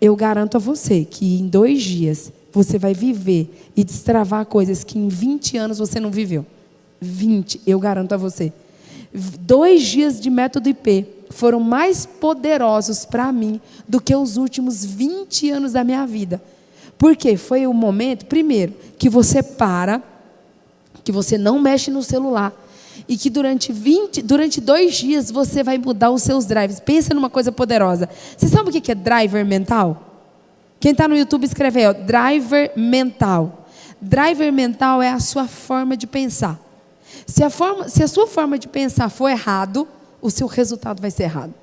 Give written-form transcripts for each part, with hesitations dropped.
Eu garanto a você que em 2 dias você vai viver e destravar coisas que em 20 anos você não viveu. 20, eu garanto a você. 2 dias de método IP foram mais poderosos para mim do que os últimos 20 anos da minha vida. Porque foi o momento, primeiro, que você para, que você não mexe no celular e que durante 2 dias você vai mudar os seus drives. Pensa numa coisa poderosa. Você sabe o que é driver mental? Quem está no YouTube escreve aí, ó, driver mental. Driver mental é a sua forma de pensar. Se a sua forma de pensar for errado, o seu resultado vai ser errado.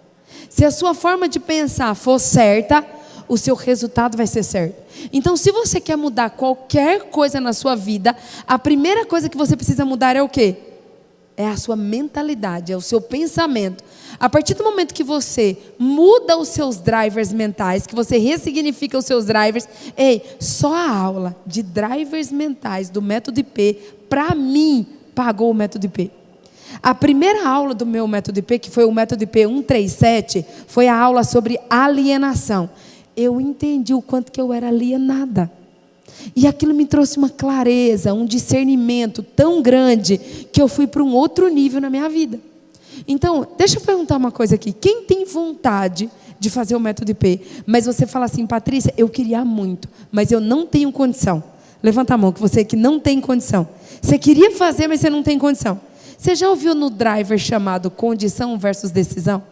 Se a sua forma de pensar for certa, o seu resultado vai ser certo. Então, se você quer mudar qualquer coisa na sua vida, a primeira coisa que você precisa mudar é o quê? É a sua mentalidade, é o seu pensamento. A partir do momento que você muda os seus drivers mentais, que você ressignifica os seus drivers, só a aula de drivers mentais do método IP, para mim, pagou o método IP. A primeira aula do meu método IP, que foi o método IP 137, foi a aula sobre alienação. Eu entendi o quanto que eu era alienada. E aquilo me trouxe uma clareza, um discernimento tão grande, que eu fui para um outro nível na minha vida. Então, deixa eu perguntar uma coisa aqui. Quem tem vontade de fazer o método IP, mas você fala assim, Patrícia, eu queria muito, mas eu não tenho condição. Levanta a mão, que você que não tem condição. Você queria fazer, mas você não tem condição. Você já ouviu no driver chamado condição versus decisão?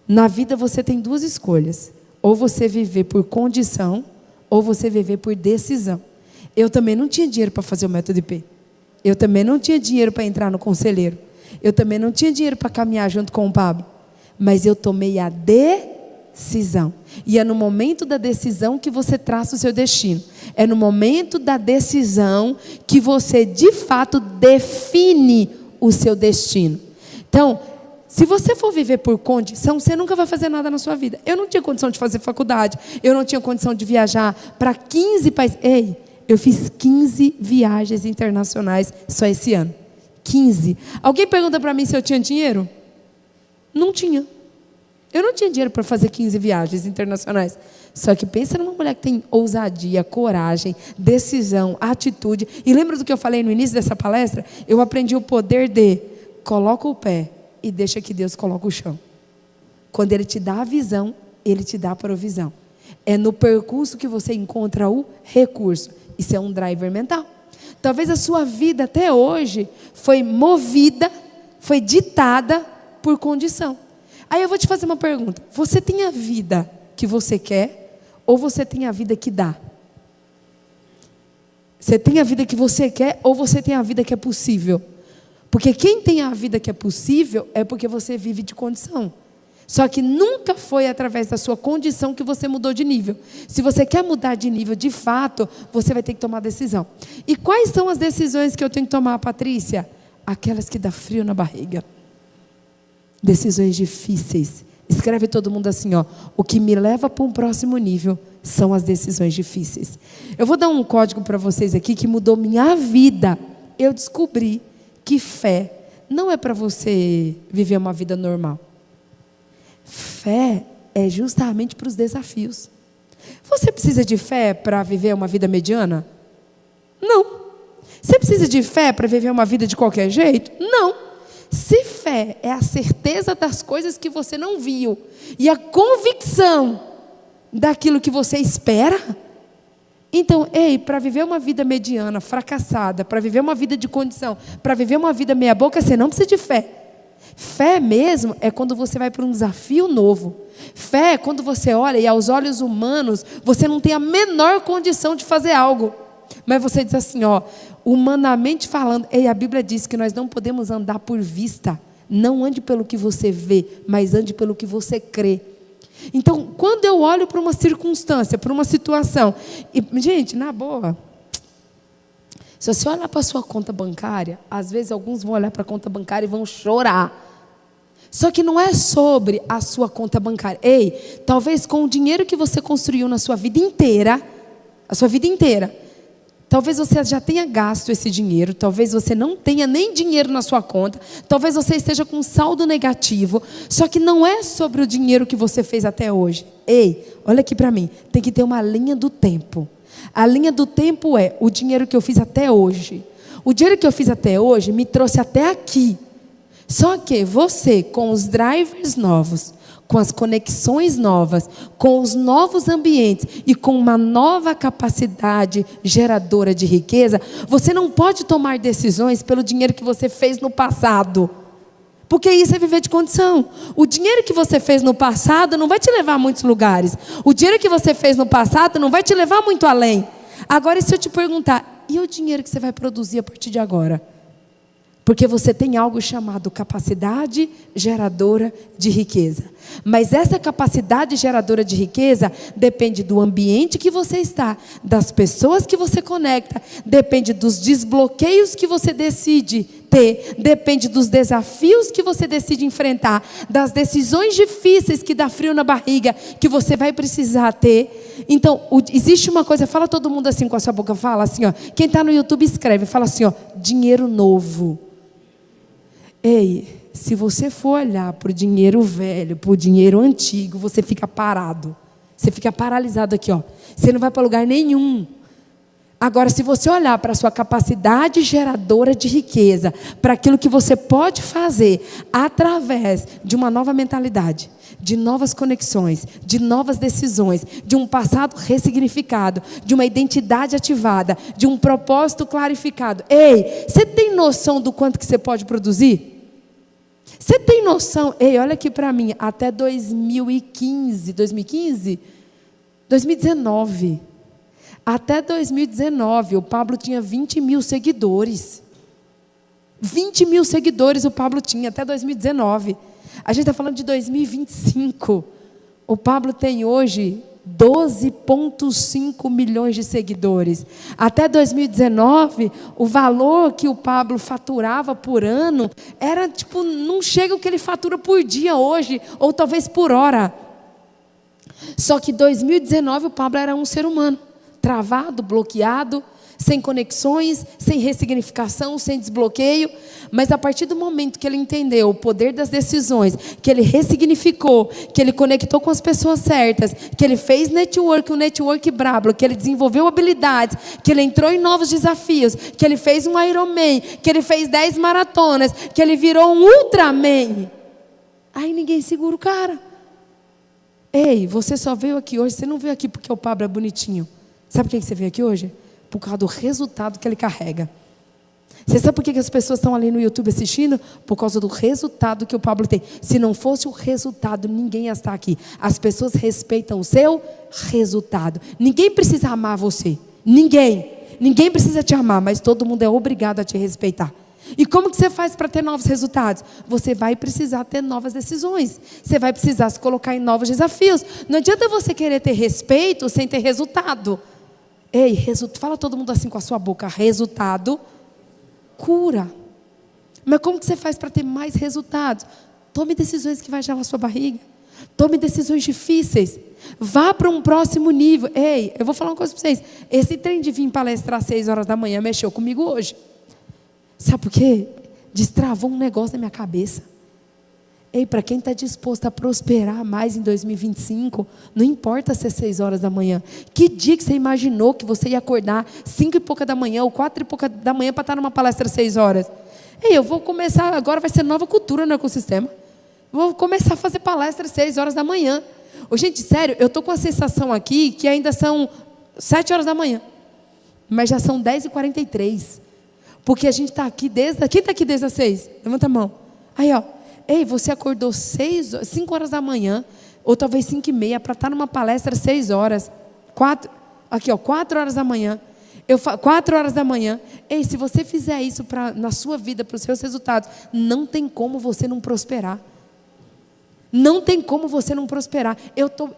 Na vida você tem 2 escolhas. Ou você viver por condição, ou você viver por decisão. Eu também não tinha dinheiro para fazer o método IP. Eu também não tinha dinheiro para entrar no conselheiro. Eu também não tinha dinheiro para caminhar junto com o Pablo. Mas eu tomei a decisão. E é no momento da decisão que você traça o seu destino. É no momento da decisão que você, de fato, define o seu destino. Então, se você for viver por condição, você nunca vai fazer nada na sua vida. Eu não tinha condição de fazer faculdade. Eu não tinha condição de viajar para 15 países. Eu fiz 15 viagens internacionais só esse ano. 15. Alguém pergunta para mim se eu tinha dinheiro? Não tinha. Eu não tinha dinheiro para fazer 15 viagens internacionais. Só que pensa numa mulher que tem ousadia, coragem, decisão, atitude. E lembra do que eu falei no início dessa palestra? Eu aprendi o poder de coloca o pé e deixa que Deus coloque o chão. Quando Ele te dá a visão, Ele te dá a provisão. É no percurso que você encontra o recurso. Isso é um driver mental. Talvez a sua vida até hoje foi movida, foi ditada por condição. Aí eu vou te fazer uma pergunta. Você tem a vida que você quer ou você tem a vida que dá? Você tem a vida que você quer ou você tem a vida que é possível? Porque quem tem a vida que é possível é porque você vive de condição. Só que nunca foi através da sua condição que você mudou de nível. Se você quer mudar de nível de fato, você vai ter que tomar decisão. E quais são as decisões que eu tenho que tomar, Patrícia? Aquelas que dá frio na barriga. Decisões difíceis. Escreve todo mundo assim, ó. O que me leva para um próximo nível são as decisões difíceis. Eu vou dar um código para vocês aqui que mudou minha vida. Eu descobri que fé não é para você viver uma vida normal. Fé é justamente para os desafios. Você precisa de fé para viver uma vida mediana? Não. Você precisa de fé para viver uma vida de qualquer jeito? Não. Se fé é a certeza das coisas que você não viu e a convicção daquilo que você espera, então, para viver uma vida mediana, fracassada, para viver uma vida de condição, para viver uma vida meia boca, você não precisa de fé. Fé mesmo é quando você vai para um desafio novo. Fé é quando você olha e aos olhos humanos você não tem a menor condição de fazer algo. Mas você diz assim, ó, humanamente falando, a Bíblia diz que nós não podemos andar por vista. Não ande pelo que você vê, mas ande pelo que você crê. Então, quando eu olho para uma circunstância, para uma situação, e, gente, na boa, se você olhar para a sua conta bancária, às vezes alguns vão olhar para a conta bancária e vão chorar. Só que não é sobre a sua conta bancária. Talvez com o dinheiro que você construiu na sua vida inteira, a sua vida inteira, Talvez você já tenha gasto esse dinheiro, talvez você não tenha nem dinheiro na sua conta, talvez você esteja com um saldo negativo, só que não é sobre o dinheiro que você fez até hoje. Ei, olha aqui para mim, tem que ter uma linha do tempo. A linha do tempo é o dinheiro que eu fiz até hoje. O dinheiro que eu fiz até hoje me trouxe até aqui. Só que você, com os drivers novos, com as conexões novas, com os novos ambientes e com uma nova capacidade geradora de riqueza, você não pode tomar decisões pelo dinheiro que você fez no passado. Porque isso é viver de condição. O dinheiro que você fez no passado não vai te levar a muitos lugares. O dinheiro que você fez no passado não vai te levar muito além. Agora, e se eu te perguntar, e o dinheiro que você vai produzir a partir de agora? Porque você tem algo chamado capacidade geradora de riqueza. Mas essa capacidade geradora de riqueza depende do ambiente que você está, das pessoas que você conecta, depende dos desbloqueios que você decide ter, depende dos desafios que você decide enfrentar, das decisões difíceis que dá frio na barriga, que você vai precisar ter. Então, existe uma coisa, fala todo mundo assim com a sua boca, fala assim, ó, quem está no YouTube escreve, fala assim, ó, dinheiro novo. Ei, se você for olhar para o dinheiro velho, para o dinheiro antigo, você fica parado. Você fica paralisado aqui, ó. Você não vai para lugar nenhum. Agora, se você olhar para a sua capacidade geradora de riqueza, para aquilo que você pode fazer através de uma nova mentalidade, de novas conexões, de novas decisões, de um passado ressignificado, de uma identidade ativada, de um propósito clarificado. Ei, você tem noção do quanto que você pode produzir? Você tem noção? Ei, olha aqui para mim, até 2019, até 2019, o Pablo tinha 20 mil seguidores. 20 mil seguidores o Pablo tinha até 2019. A gente está falando de 2025. O Pablo tem hoje 12,5 milhões de seguidores. Até 2019, o valor que o Pablo faturava por ano era tipo, não chega o que ele fatura por dia hoje, ou talvez por hora. Só que em 2019 o Pablo era um ser humano, travado, bloqueado, sem conexões, sem ressignificação, sem desbloqueio. Mas a partir do momento que ele entendeu o poder das decisões, que ele ressignificou, que ele conectou com as pessoas certas, que ele fez network, um network brabo, que ele desenvolveu habilidades, que ele entrou em novos desafios, que ele fez um Ironman, que ele fez 10 maratonas, que ele virou um Ultraman. Aí ninguém segura o cara. Ei, você só veio aqui hoje, você não veio aqui porque o Pablo é bonitinho. Sabe por que você veio aqui hoje? Por causa do resultado que ele carrega. Você sabe por que as pessoas estão ali no YouTube assistindo? Por causa do resultado que o Pablo tem. Se não fosse o resultado, ninguém ia estar aqui. As pessoas respeitam o seu resultado. Ninguém precisa amar você. Ninguém. Ninguém precisa te amar, mas todo mundo é obrigado a te respeitar. E como que você faz para ter novos resultados? Você vai precisar ter novas decisões. Você vai precisar se colocar em novos desafios. Não adianta você querer ter respeito sem ter resultado. Ei, fala todo mundo assim com a sua boca. Resultado cura. Mas como que você faz para ter mais resultados? Tome decisões que vai gelar a sua barriga. Tome decisões difíceis. Vá para um próximo nível. Ei, eu vou falar uma coisa para vocês. Esse trem de vir palestrar às 6 horas da manhã mexeu comigo hoje. Sabe por quê? Destravou um negócio na minha cabeça. Ei, para quem está disposto a prosperar mais em 2025, não importa se é 6 horas da manhã. Que dia que você imaginou que você ia acordar 5 e pouca da manhã ou 4 e pouca da manhã para estar numa palestra às 6 horas? Ei, eu vou começar, agora vai ser nova cultura no ecossistema. Vou começar a fazer palestra às 6 horas da manhã. Ô, gente, sério, eu estou com a sensação aqui que ainda são 7 horas da manhã. Mas já são 10h43. Porque a gente está aqui desde... Quem está aqui desde as 6? Levanta a mão. Aí, ó. Ei, você acordou 5 horas da manhã, ou talvez 5h30, para estar numa palestra às 6 horas. 4 horas da manhã. 4 horas da manhã. Ei, se você fizer isso na sua vida, para os seus resultados, não tem como você não prosperar. Não tem como você não prosperar.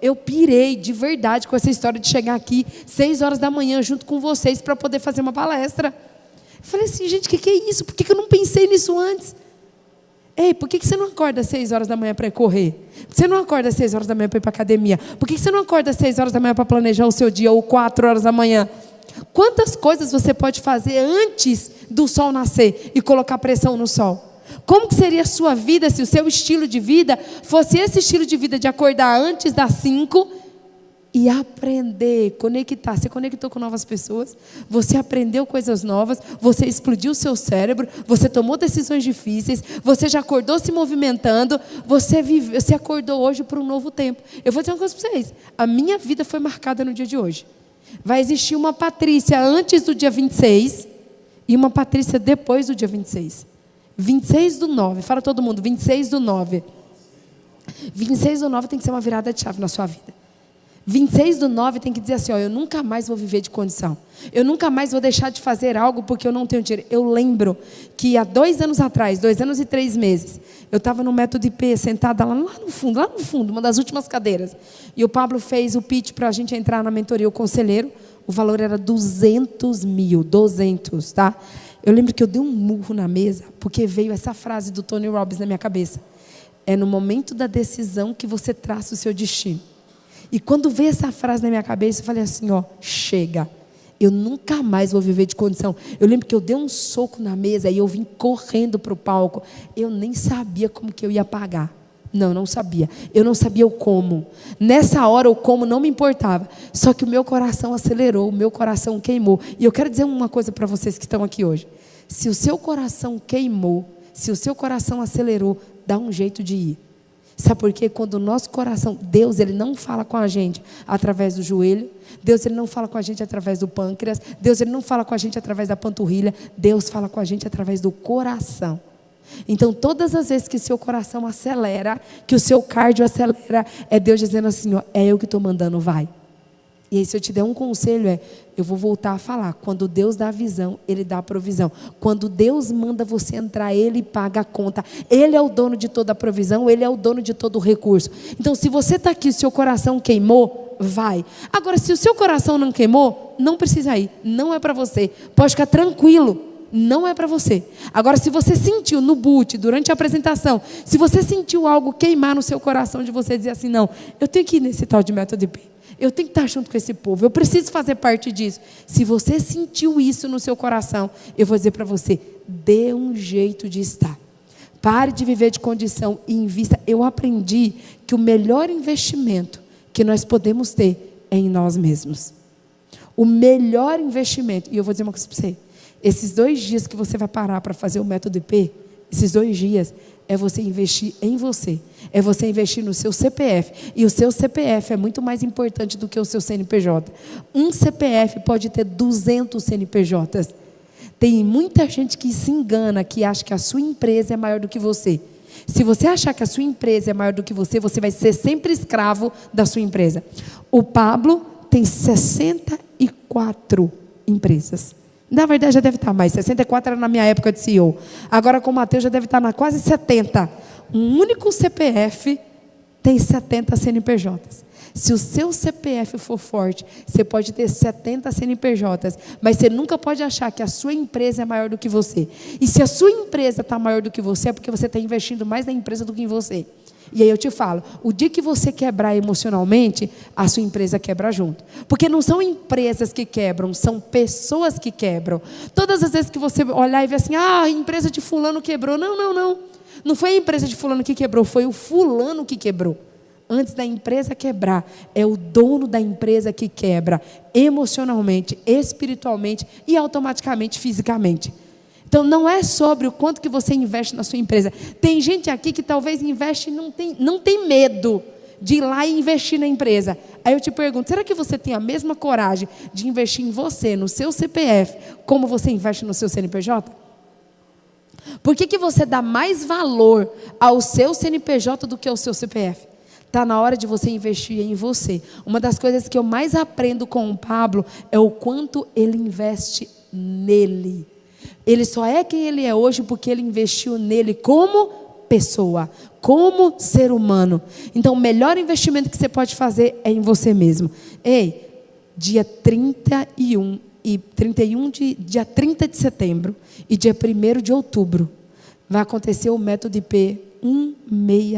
Eu pirei de verdade com essa história de chegar aqui 6 horas da manhã junto com vocês para poder fazer uma palestra. Eu falei assim, gente, o que é isso? Por que eu não pensei nisso antes? Ei, por que você não acorda às 6 horas da manhã para ir correr? Por que você não acorda às 6 horas da manhã para ir para a academia? Por que você não acorda às 6 horas da manhã para planejar o seu dia ou 4 horas da manhã? Quantas coisas você pode fazer antes do sol nascer e colocar pressão no sol? Como que seria a sua vida se o seu estilo de vida fosse esse estilo de vida de acordar antes das 5 e aprender, conectar? Você conectou com novas pessoas, você aprendeu coisas novas, você explodiu o seu cérebro, você tomou decisões difíceis, você já acordou se movimentando, você acordou hoje para um novo tempo. Eu vou dizer uma coisa para vocês, a minha vida foi marcada no dia de hoje. Vai existir uma Patrícia antes do dia 26 e uma Patrícia depois do dia 26. 26/9, fala todo mundo, 26/9. 26/9 tem que ser uma virada de chave na sua vida. 26/9 tem que dizer assim, ó, eu nunca mais vou viver de condição. Eu nunca mais vou deixar de fazer algo porque eu não tenho dinheiro. Eu lembro que há 2 anos atrás, 2 anos e 3 meses, eu estava no Método IP, sentada lá no fundo, uma das últimas cadeiras. E o Pablo fez o pitch para a gente entrar na mentoria, o conselheiro. O valor era 200 mil, 200, tá? Eu lembro que eu dei um murro na mesa, porque veio essa frase do Tony Robbins na minha cabeça. É no momento da decisão que você traça o seu destino. E quando veio essa frase na minha cabeça, eu falei assim, ó, chega. Eu nunca mais vou viver de condição. Eu lembro que eu dei um soco na mesa e eu vim correndo para o palco. Eu nem sabia como que eu ia pagar. Não sabia. Eu não sabia o como. Nessa hora o como não me importava. Só que o meu coração acelerou, o meu coração queimou. E eu quero dizer uma coisa para vocês que estão aqui hoje. Se o seu coração queimou, se o seu coração acelerou, dá um jeito de ir. Sabe por quê? Quando o nosso coração, Deus, Ele não fala com a gente através do joelho. Deus, Ele não fala com a gente através do pâncreas. Deus, Ele não fala com a gente através da panturrilha. Deus fala com a gente através do coração. Então, todas as vezes que seu coração acelera, que o seu cardio acelera, é Deus dizendo assim, ó, é eu que estou mandando, vai. E aí, se eu te der um conselho, eu vou voltar a falar, quando Deus dá a visão, Ele dá a provisão. Quando Deus manda você entrar, Ele paga a conta. Ele é o dono de toda a provisão, Ele é o dono de todo o recurso. Então, se você está aqui, seu coração queimou, vai. Agora, se o seu coração não queimou, não precisa ir, não é para você. Pode ficar tranquilo. Não é para você. Agora, se você sentiu no boot, durante a apresentação, se você sentiu algo queimar no seu coração de você dizer assim, não, eu tenho que ir nesse tal de Método IP. Eu tenho que estar junto com esse povo. Eu preciso fazer parte disso. Se você sentiu isso no seu coração, eu vou dizer para você, dê um jeito de estar. Pare de viver de condição e invista. Eu aprendi que o melhor investimento que nós podemos ter é em nós mesmos. O melhor investimento, e eu vou dizer uma coisa para você, esses 2 dias que você vai parar para fazer o Método IP, esses 2 dias, é você investir em você. É você investir no seu CPF. E o seu CPF é muito mais importante do que o seu CNPJ. Um CPF pode ter 200 CNPJs. Tem muita gente que se engana, que acha que a sua empresa é maior do que você. Se você achar que a sua empresa é maior do que você vai ser sempre escravo da sua empresa. O Pablo tem 64 empresas. Na verdade, já deve estar mais. 64 era na minha época de CEO. Agora, com o Mateus, já deve estar na quase 70. Um único CPF tem 70 CNPJs. Se o seu CPF for forte, você pode ter 70 CNPJs. Mas você nunca pode achar que a sua empresa é maior do que você. E se a sua empresa está maior do que você, é porque você está investindo mais na empresa do que em você. E aí eu te falo, o dia que você quebrar emocionalmente, a sua empresa quebra junto. Porque não são empresas que quebram, são pessoas que quebram. Todas as vezes que você olhar e ver assim, a empresa de fulano quebrou. Não. Não foi a empresa de fulano que quebrou, foi o fulano que quebrou. Antes da empresa quebrar, é o dono da empresa que quebra emocionalmente, espiritualmente e automaticamente fisicamente. Então, não é sobre o quanto que você investe na sua empresa. Tem gente aqui que talvez investe e não tem medo de ir lá e investir na empresa. Aí eu te pergunto, será que você tem a mesma coragem de investir em você, no seu CPF, como você investe no seu CNPJ? Por que você dá mais valor ao seu CNPJ do que ao seu CPF? Está na hora de você investir em você. Uma das coisas que eu mais aprendo com o Pablo é o quanto ele investe nele. Ele só é quem ele é hoje porque ele investiu nele como pessoa, como ser humano. Então, o melhor investimento que você pode fazer é em você mesmo. Ei, dia 30 de setembro e dia 1º de outubro vai acontecer o Método IP 166.